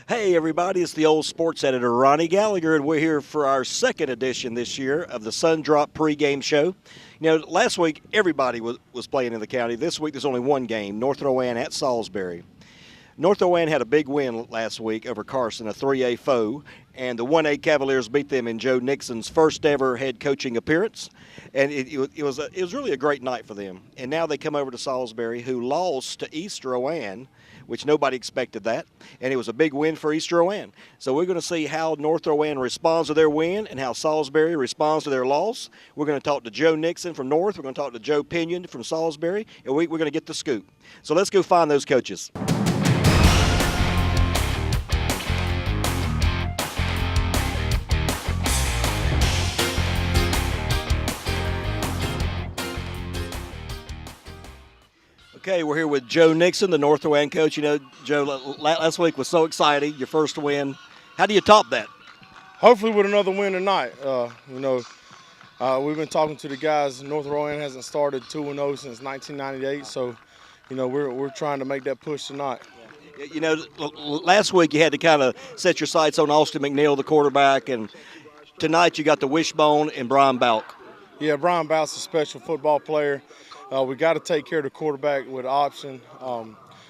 Hey everybody, it's the old sports editor Ronnie Gallagher, and we're here for our second edition this year of the Sun Drop pregame show. You know, last week everybody was playing in the county. This week there's only one game, North Rowan at Salisbury. North Rowan had a big win last week over Carson, a 3A foe, and the 1A Cavaliers beat them in Joe Nixon's first ever head coaching appearance. And it was really a great night for them. And now they come over to Salisbury, who lost to East Rowan, which nobody expected that, and it was a big win for East Rowan. So we're going to see how North Rowan responds to their win and how Salisbury responds to their loss. We're going to talk to Joe Nixon from North. We're going to talk to Joe Pinion from Salisbury, and we're going to get the scoop. So let's go find those coaches. Okay, we're here with Joe Nixon, the North Rowan coach. You know, Joe, last week was so exciting, your first win. How do you top that? Hopefully with another win tonight. We've been talking to the guys. North Rowan hasn't started 2-0 since 1998, so, we're trying to make that push tonight. You know, last week you had to kind of set your sights on Austin McNeil, the quarterback, and tonight you got the wishbone and Brian Balk. Yeah, Brian Balk's a special football player. We got to take care of the quarterback with option.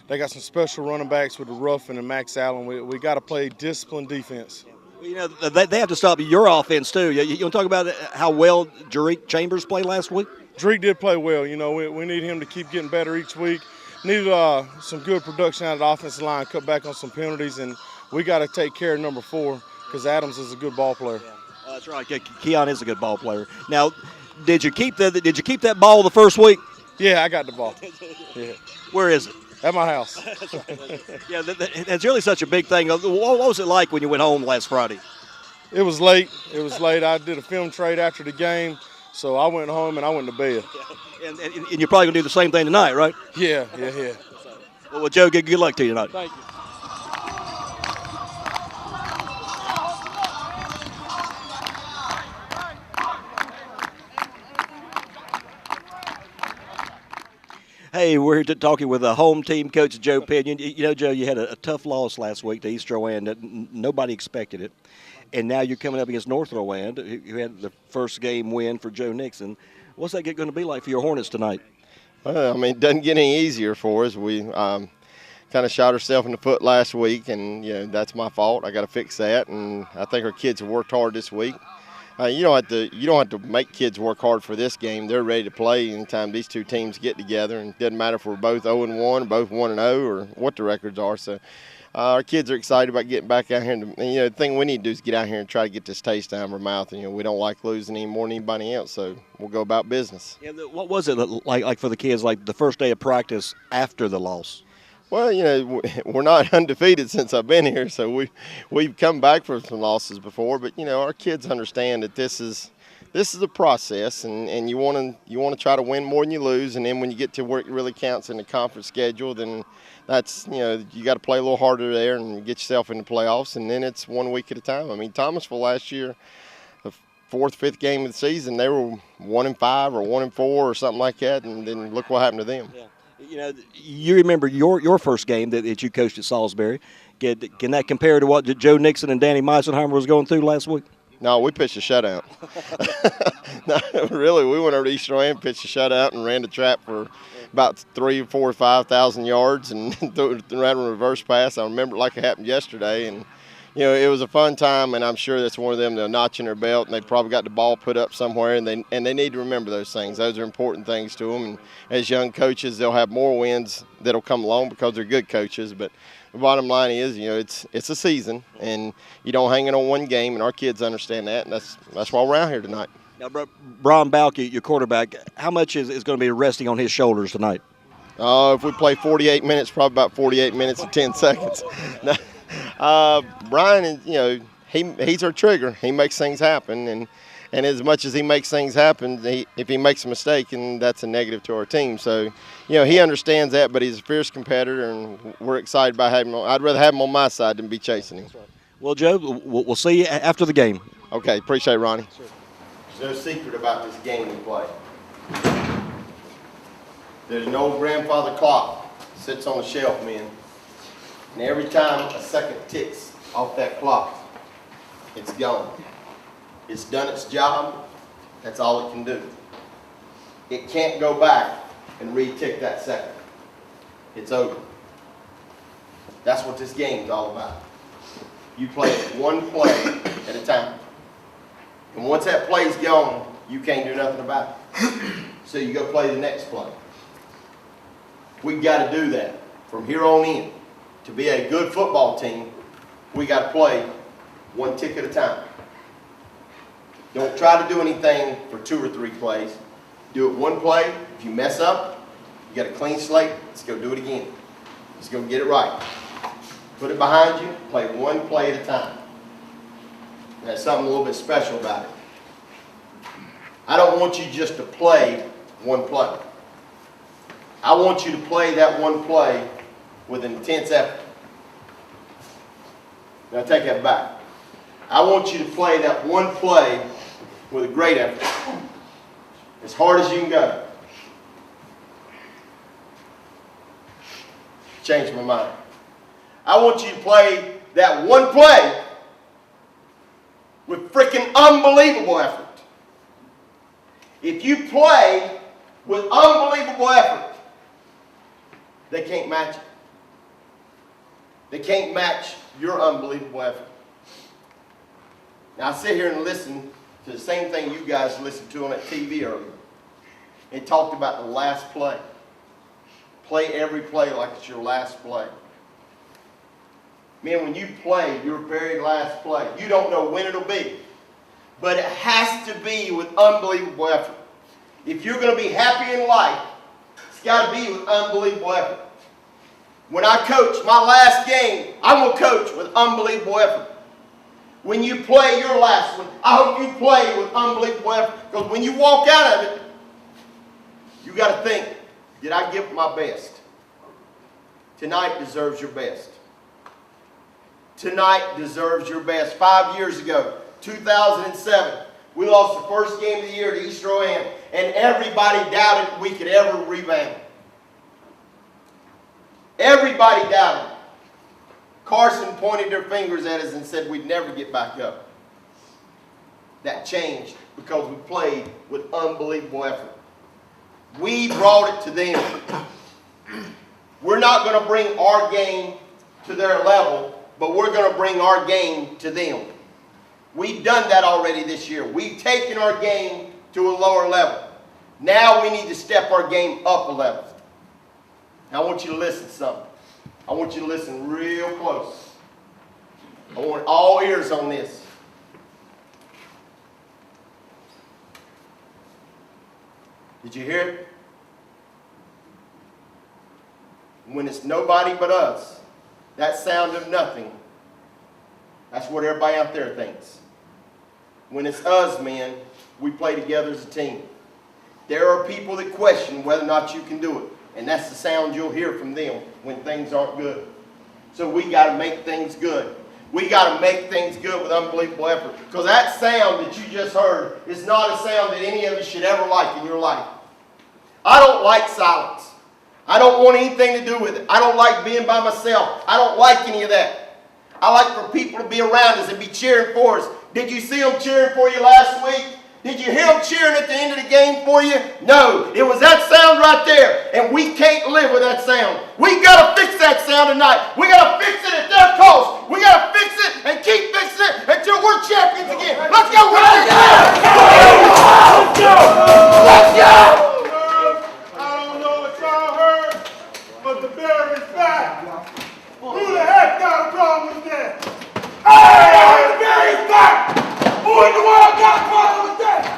They got some special running backs with the Ruffin and Max Allen. We got to play disciplined defense. You know, they have to stop your offense, too. You want to talk about how well Jerick Chambers played last week? Jerick did play well. You know, we need him to keep getting better each week. Needed some good production out of the offensive line, cut back on some penalties, and we got to take care of number 4 because Adams is a good ball player. Yeah. Oh, that's right. Keon is a good ball player. Now, did you keep that ball the first week? Yeah, I got the ball. Yeah. Where is it? At my house. Yeah, that's really such a big thing. What was it like when you went home last Friday? It was late. I did a film trade after the game, so I went home and I went to bed. Yeah. And you're probably going to do the same thing tonight, right? Yeah. Well, Joe, good luck to you tonight. Thank you. Hey, we're here talking with a home team coach, Joe Pinion. You know, Joe, you had a tough loss last week to East Rowan. Nobody expected it. And now you're coming up against North Rowan, who had the first game win for Joe Nixon. What's that going to be like for your Hornets tonight? Well, I mean, it doesn't get any easier for us. We kind of shot ourselves in the foot last week, and, that's my fault. I got to fix that, and I think our kids have worked hard this week. You don't have to make kids work hard for this game. They're ready to play anytime these two teams get together, and it doesn't matter if we're both 0-1 or both 1-0 or what the records are. So our kids are excited about getting back out here. And the thing we need to do is get out here and try to get this taste out of our mouth. We don't like losing any more than anybody else, so we'll go about business. Yeah, what was it like for the kids, like the first day of practice after the loss? Well, we're not undefeated since I've been here, so we've come back from some losses before. But our kids understand that this is a process, and you want to try to win more than you lose. And then when you get to where it really counts in the conference schedule, then that's you got to play a little harder there and get yourself in the playoffs. And then it's 1 week at a time. I mean, Thomasville last year, the 4th, 5th game of the season, they were 1-5 or 1-4 or something like that, and then look what happened to them. Yeah. You remember your first game that you coached at Salisbury. Can that compare to what Joe Nixon and Danny Meisenheimer was going through last week? No, we pitched a shutout. No, really, we went over to East Rowan, pitched a shutout, and ran the trap for about 3,000, 4,000, 5,000 yards and ran a reverse pass. I remember it like it happened yesterday, and it was a fun time, and I'm sure that's one of them, they'll notch in their belt, and they probably got the ball put up somewhere, and they need to remember those things. Those are important things to them, and as young coaches, they'll have more wins that'll come along because they're good coaches, but the bottom line is, it's a season, and you don't hang it on one game, and our kids understand that, and that's why we're out here tonight. Now, Brian Balk, your quarterback, how much is going to be resting on his shoulders tonight? If we play 48 minutes, probably about 48 minutes and 10 seconds. Brian, he's our trigger. He makes things happen, and as much as he makes things happen, if he makes a mistake, and that's a negative to our team. So, he understands that, but he's a fierce competitor, and we're excited about having him. I'd rather have him on my side than be chasing him. Right. Well, Joe, we'll see you after the game. Okay, appreciate it, Ronnie. Sure. There's no secret about this game we play. There's an old grandfather clock sits on the shelf, men. And every time a second ticks off that clock, it's gone. It's done its job. That's all it can do. It can't go back and re-tick that second. It's over. That's what this game's all about. You play it one play at a time. And once that play's gone, you can't do nothing about it. So you go play the next play. We've got to do that from here on in. To be a good football team, we got to play one tick at a time. Don't try to do anything for 2 or 3 plays. Do it one play. If you mess up, you got a clean slate. Let's go do it again. Let's go get it right. Put it behind you. Play one play at a time. And that's something a little bit special about it. I don't want you just to play one play. I want you to play that one play with an intense effort. Now take that back. I want you to play that one play with a great effort. As hard as you can go. Changed my mind. I want you to play that one play with freaking unbelievable effort. If you play with unbelievable effort, they can't match it. They can't match your unbelievable effort. Now I sit here and listen to the same thing you guys listened to on that TV earlier. It talked about the last play. Play every play like it's your last play. Man, when you play your very last play, you don't know when it'll be. But it has to be with unbelievable effort. If you're going to be happy in life, it's got to be with unbelievable effort. When I coach my last game, I'm going to coach with unbelievable effort. When you play your last one, I hope you play with unbelievable effort. Because when you walk out of it, you got to think, did I give my best? Tonight deserves your best. Tonight deserves your best. 5 years ago, 2007, we lost the first game of the year to East Rowan, and everybody doubted we could ever rebound. Everybody doubted. Carson pointed their fingers at us and said we'd never get back up. That changed because we played with unbelievable effort. We brought it to them. We're not going to bring our game to their level, but we're going to bring our game to them. We've done that already this year. We've taken our game to a lower level. Now we need to step our game up a level. Now I want you to listen to something. I want you to listen real close. I want all ears on this. Did you hear it? When it's nobody but us, that sound of nothing, that's what everybody out there thinks. When it's us, man, we play together as a team. There are people that question whether or not you can do it. And that's the sound you'll hear from them when things aren't good. So we got to make things good. We got to make things good with unbelievable effort. Because that sound that you just heard is not a sound that any of you should ever like in your life. I don't like silence. I don't want anything to do with it. I don't like being by myself. I don't like any of that. I like for people to be around us and be cheering for us. Did you see them cheering for you last week? Did you hear them cheering at the end of the game for you? No. It was that sound right there. And we can't live with that sound. We got to fix that sound tonight. We got to fix it at their cost. We got to fix it and keep fixing it until we're champions again. Let's go. Let's go. Let's go. Let's go. I don't know what y'all heard, but the bear is back. Who the heck got a problem with that? Hey, the bear is back. Who in the world got a problem with that?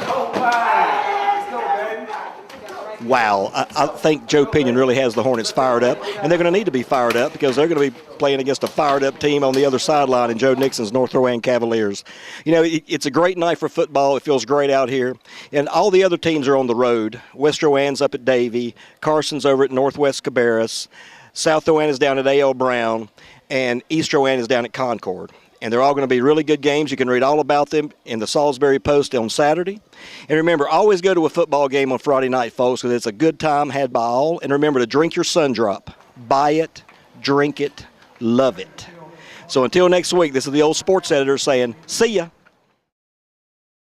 Wow, I think Joe Pinion really has the Hornets fired up, and they're going to need to be fired up because they're going to be playing against a fired-up team on the other sideline in Joe Nixon's North Rowan Cavaliers. You know, it's a great night for football. It feels great out here, and all the other teams are on the road. West Rowan's up at Davie, Carson's over at Northwest Cabarrus, South Rowan is down at A.L. Brown, and East Rowan is down at Concord. And they're all going to be really good games. You can read all about them in the Salisbury Post on Saturday. And remember, always go to a football game on Friday night, folks, because it's a good time had by all. And remember to drink your Sun Drop. Buy it, drink it, love it. So until next week, this is the old sports editor saying, see ya.